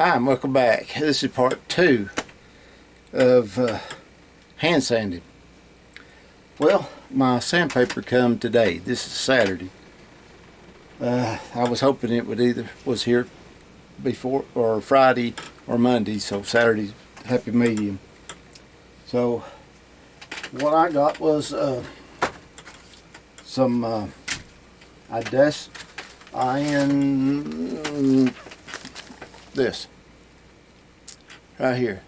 Hi, and welcome back. This is part 2 of hand sanding. Well, my sandpaper come today. This is Saturday. I was hoping it would either was here before or Friday or Monday, so Saturday's happy medium. So what I got was some this right here,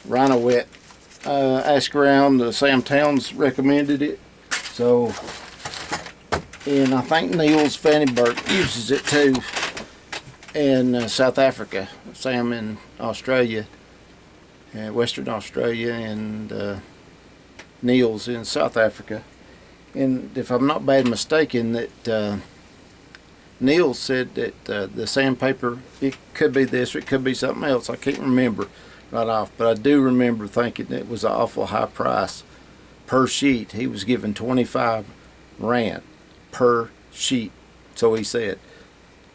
Rhino Wet. Asked around, Sam Towns recommended it, so, and I think Niels Vandenberg uses it too in South Africa. Sam in Australia, Western Australia, and Niels in South Africa. And if I'm not bad mistaken, that Neil said that the sandpaper, it could be this or it could be something else. I can't remember right off, but I do remember thinking it was an awful high price per sheet. He was given 25 rand per sheet, so he said.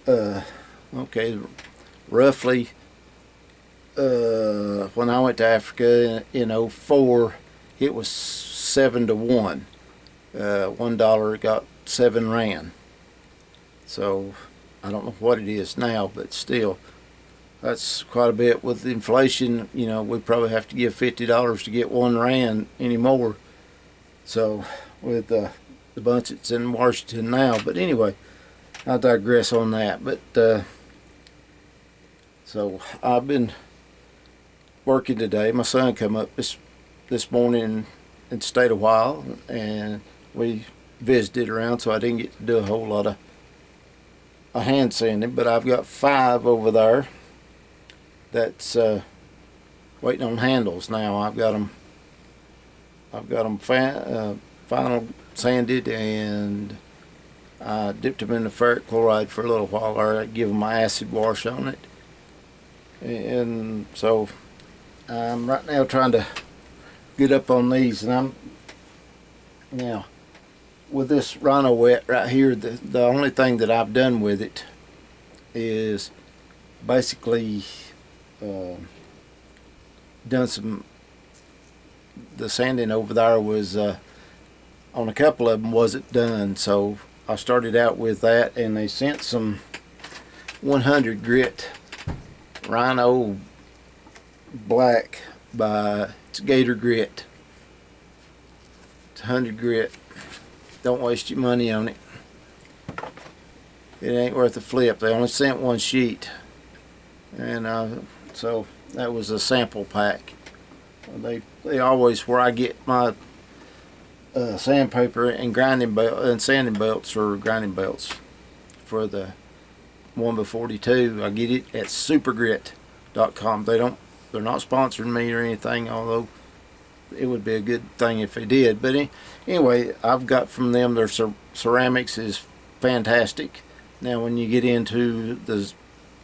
Okay, roughly, when I went to Africa in 04, it was 7 to 1. $1 got 7 rand. So I don't know what it is now, but still, that's quite a bit. With inflation, we probably have to give $50 to get 1 rand anymore. So with the bunch that's in Washington now, but anyway, I digress on that. But so I've been working today. My son come up this morning and stayed a while, and we visited around, so I didn't get to do a whole lot of hand sanding, but I've got 5 over there that's waiting on handles now. I've got them final sanded, and I dipped them in the ferric chloride for a little while, or I give them my acid wash on it. And so I'm right now trying to get up on these, and I'm now with this Rhino Wet right here, the only thing that I've done with it is basically done the sanding over there was on a couple of them wasn't done, so I started out with that, and they sent some 100 grit Rhino Black by Gator Grit. It's 100 grit. Don't waste your money on it. It ain't worth a flip. They only sent 1 sheet, and so that was a sample pack. They always, where I get my sandpaper and grinding belt and sanding belts, or grinding belts for the 1x42, I get it at supergrit.com. They're not sponsoring me or anything, although it would be a good thing if they did. But anyway, I've got from them, their ceramics is fantastic. Now when you get into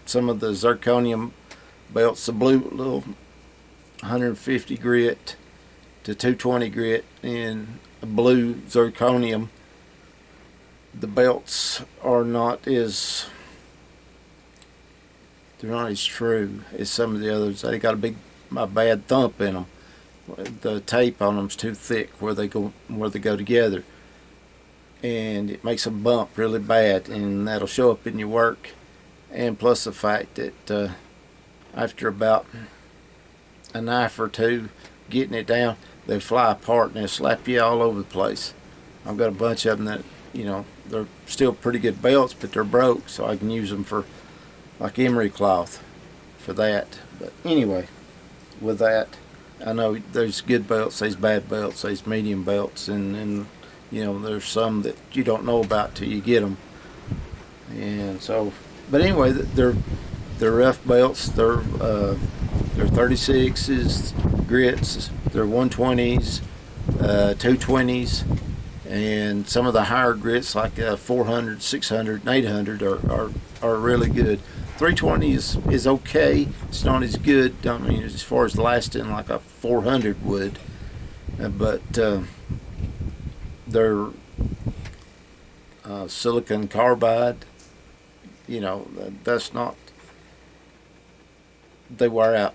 some of the zirconium belts, the blue little 150 grit to 220 grit in blue zirconium, the belts are not as true as some of the others. They got a bad thump in them. The tape on them's too thick where they go together, and it makes them bump really bad, and that'll show up in your work. And plus the fact that after about a knife or two getting it down, they fly apart and they'll slap you all over the place. I've got a bunch of them that they're still pretty good belts, but they're broke, so I can use them for like emery cloth for that. But anyway, with that, I know there's good belts, there's bad belts, there's medium belts, and there's some that you don't know about till you get them. And so, but anyway, they're rough belts. They're 36s grits, they're 120s, 220s, and some of the higher grits like 400, 600, and 800 are really good. 320 is okay. It's not as good, I mean, as far as lasting like a 400 would, but they're silicon carbide. That's not they wear out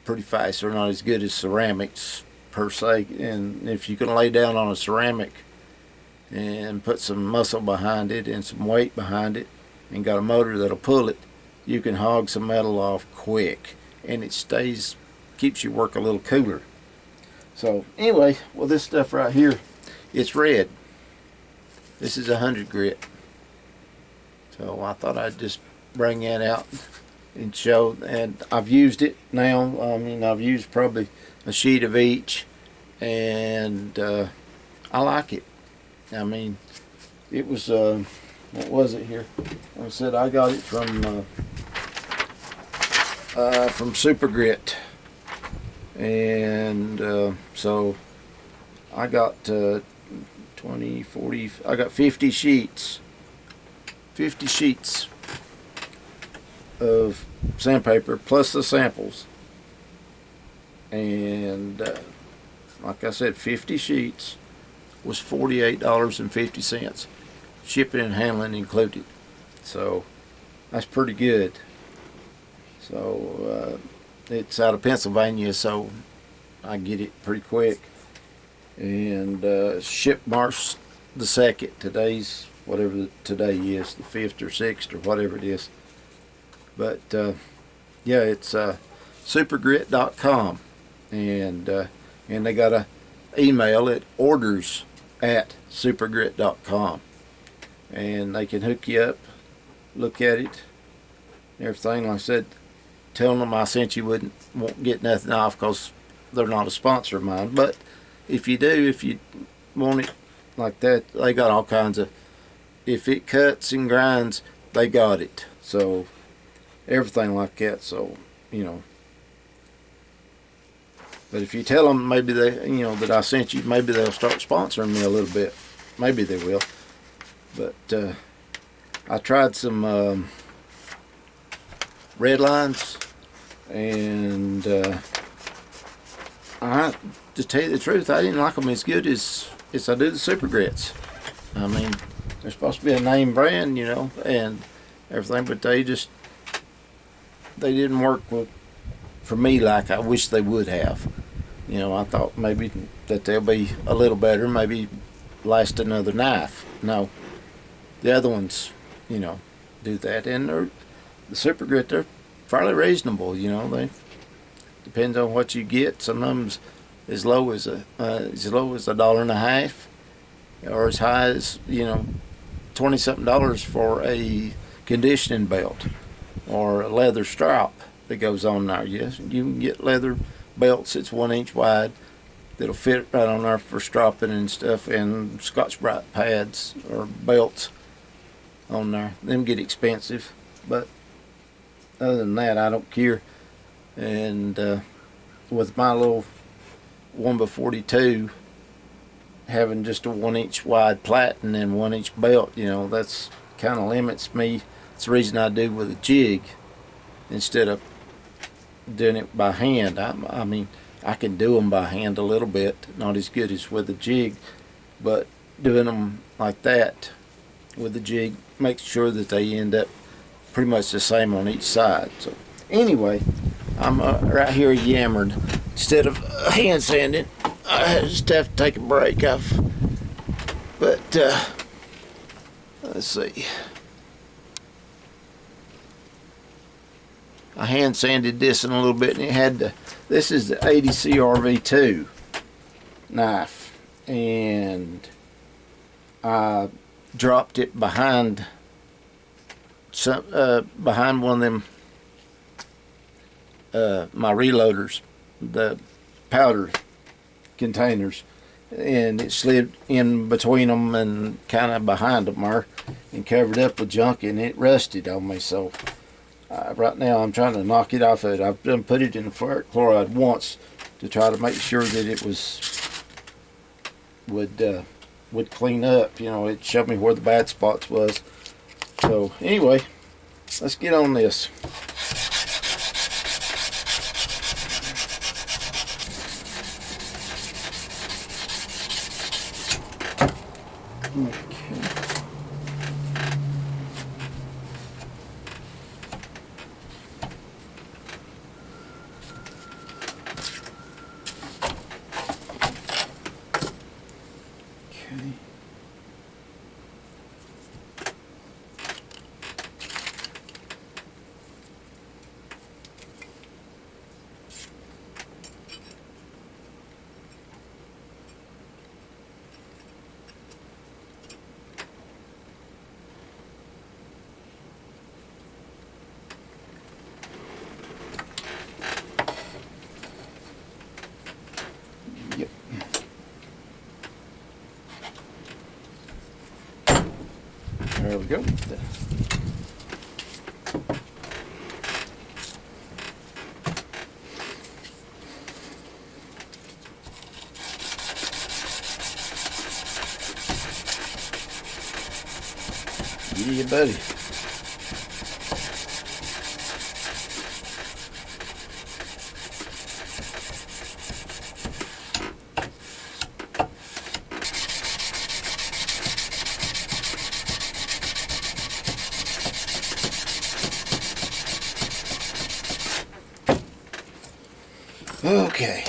pretty fast. They're not as good as ceramics per se. And if you can lay down on a ceramic and put some muscle behind it and some weight behind it and got a motor that'll pull it, you can hog some metal off quick, and it keeps your work a little cooler. So anyway, well, this stuff right here, it's red. This is 100 grit. So I thought I'd just bring that out and show. And I've used it now. I mean, I've used probably a sheet of each, and I like it. I mean, it was what was it here? Like I said, I got it from Super Grit, and so I got 20, 40. I got 50 sheets. 50 sheets of sandpaper plus the samples, and like I said, 50 sheets was $48.50, shipping and handling included. So that's pretty good. So it's out of Pennsylvania, so I get it pretty quick. And shipped March the 2nd. Today's whatever today is, the 5th or 6th or whatever it is. But yeah, it's supergrit.com, and they got a email at orders@supergrit.com, and they can hook you up, look at it, everything. Like I said, telling them I sent you won't get nothing off because they're not a sponsor of mine. But if you do, if you want it like that, they got all kinds of, if it cuts and grinds, they got it. So everything like that. So, you know, but if you tell them maybe they, you know, that I sent you, maybe they'll start sponsoring me a little bit. Maybe they will. But I tried some red lines, and to tell you the truth, I didn't like them as good as I do the Super Grits. I mean, they're supposed to be a name brand, you know, and everything, but they didn't work for me like I wish they would have. You know, I thought maybe that they'll be a little better, maybe last another knife. No, the other ones, you know, do that, and the Super Grit, they're fairly reasonable. You know, they depends on what you get. Some of them's as low as $1.50, or as high as, you know, $20-something for a conditioning belt or a leather strap that goes on there. Yes, you can get leather belts that's 1 inch wide that'll fit right on there for strapping and stuff, and Scotch-Brite pads or belts on there. Them get expensive, but other than that, I don't care. And with my little 1x42 having just a 1 inch wide plat and then 1 inch belt, you know, that's kind of limits me. It's the reason I do with a jig instead of doing it by hand. I mean, I can do them by hand a little bit, not as good as with a jig, but doing them like that with the jig makes sure that they end up pretty much the same on each side. So anyway, I'm right here yammered. Instead of hand sanding, I just have to take a break off. But let's see. I hand sanded this in a little bit, and it had this is the 80 CRV2 knife, and I dropped it behind behind one of them my reloaders, the powder containers, and it slid in between them and kind of behind them there and covered up with junk, and it rusted on me. So right now I'm trying to knock it off of it. I've done put it in the ferric chloride once to try to make sure that it would clean up. You know, it showed me where the bad spots was. So anyway, let's get on this. we go. Yeah, buddy. Okay.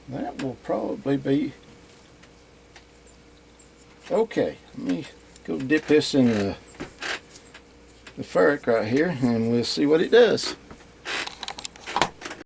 That will probably be okay. Let me go dip this in the ferric right here and we'll see what it does.